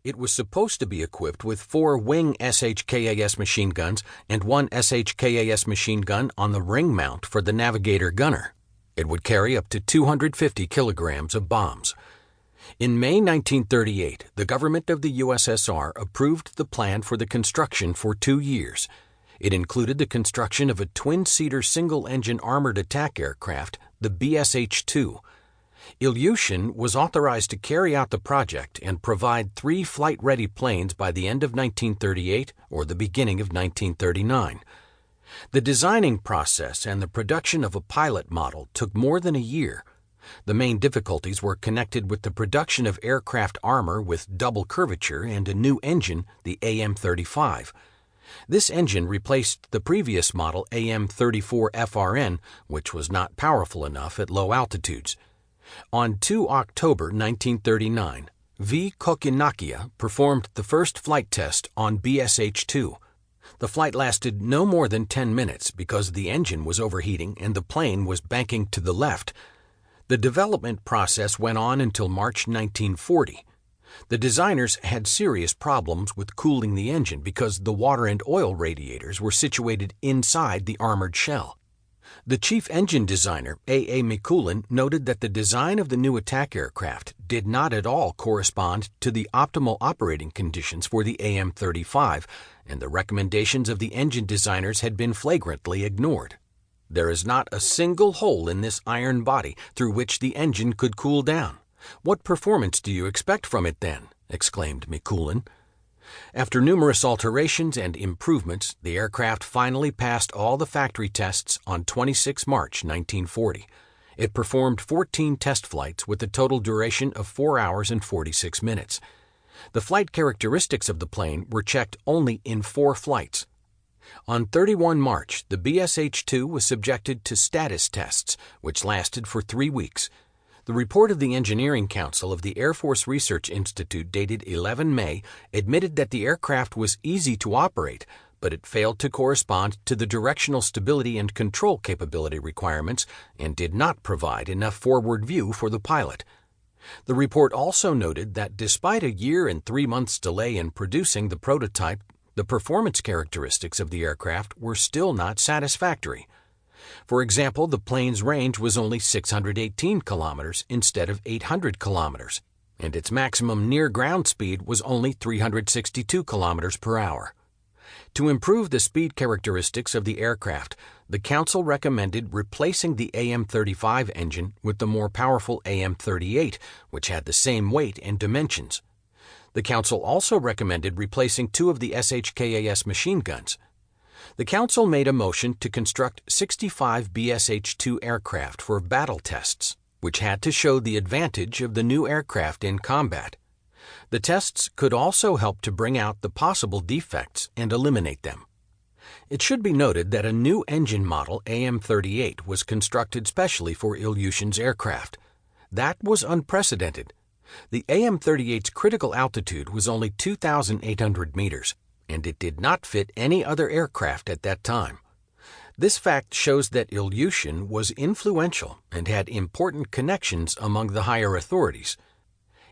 It was supposed to be equipped with 4 wing SHKAS machine guns and 1 SHKAS machine gun on the ring mount for the navigator gunner. It would carry up to 250 kilograms of bombs. In May 1938, the government of the USSR approved the plan for the construction for 2 years. It included the construction of a twin-seater single-engine armored attack aircraft, the BSH-2. Ilyushin was authorized to carry out the project and provide 3 flight-ready planes by the end of 1938 or the beginning of 1939. The designing process and the production of a pilot model took more than a year. The main difficulties were connected with the production of aircraft armor with double curvature and a new engine, the AM-35. This engine replaced the previous model AM-34FRN, which was not powerful enough at low altitudes. On 2 October 1939, V. Kokinakia performed the first flight test on BSH-2. The flight lasted no more than 10 minutes because the engine was overheating and the plane was banking to the left. The development process went on until March 1940. The designers had serious problems with cooling the engine because the water and oil radiators were situated inside the armored shell. The chief engine designer, A. Mikulin, noted that the design of the new attack aircraft did not at all correspond to the optimal operating conditions for the AM-35, and the recommendations of the engine designers had been flagrantly ignored. "There is not a single hole in this iron body through which the engine could cool down. What performance do you expect from it then?" exclaimed Mikulin. After numerous alterations and improvements, the aircraft finally passed all the factory tests on 26 March 1940. It performed 14 test flights with a total duration of 4 hours and 46 minutes. The flight characteristics of the plane were checked only in 4 flights. On 31 March, the BSH-2 was subjected to status tests, which lasted for 3 weeks. The report of the Engineering Council of the Air Force Research Institute dated 11 May admitted that the aircraft was easy to operate, but it failed to correspond to the directional stability and control capability requirements and did not provide enough forward view for the pilot. The report also noted that despite a year and 3 months delay in producing the prototype, the performance characteristics of the aircraft were still not satisfactory. For example, the plane's range was only 618 kilometers instead of 800 kilometers, and its maximum near-ground speed was only 362 kilometers per hour. To improve the speed characteristics of the aircraft, the Council recommended replacing the AM-35 engine with the more powerful AM-38, which had the same weight and dimensions. The Council also recommended replacing 2 of the SHKAS machine guns. The Council made a motion to construct 65 BSH-2 aircraft for battle tests, which had to show the advantage of the new aircraft in combat. The tests could also help to bring out the possible defects and eliminate them. It should be noted that a new engine model, AM-38, was constructed specially for Ilyushin's aircraft. That was unprecedented. The AM-38's critical altitude was only 2,800 meters, and it did not fit any other aircraft at that time. This fact shows that Ilyushin was influential and had important connections among the higher authorities.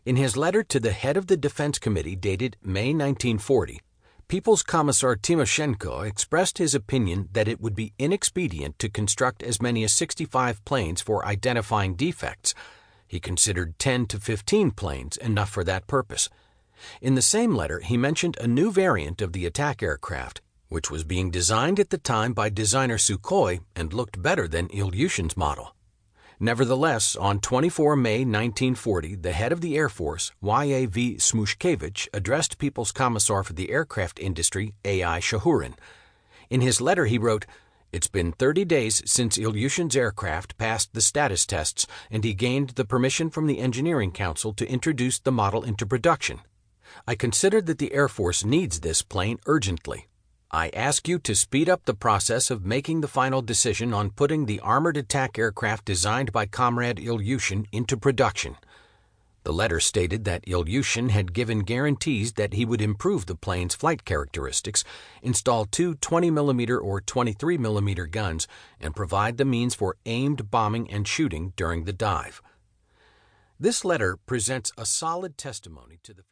In his letter to the head of the Defense Committee dated May 1940, People's Commissar Timoshenko expressed his opinion that it would be inexpedient to construct as many as 65 planes for identifying defects. He considered 10 to 15 planes enough for that purpose. In the same letter, he mentioned a new variant of the attack aircraft, which was being designed at the time by designer Sukhoi and looked better than Ilyushin's model. Nevertheless, on 24 May 1940, the head of the Air Force, Y.A.V. Smushkevich, addressed People's Commissar for the Aircraft Industry, A.I. Shahurin. In his letter, he wrote, "It's been 30 days since Ilyushin's aircraft passed the status tests, and he gained the permission from the Engineering Council to introduce the model into production. I consider that the Air Force needs this plane urgently. I ask you to speed up the process of making the final decision on putting the armored attack aircraft designed by Comrade Ilyushin into production." The letter stated that Ilyushin had given guarantees that he would improve the plane's flight characteristics, install 2 20mm or 23mm guns, and provide the means for aimed bombing and shooting during the dive. This letter presents a solid testimony to the fact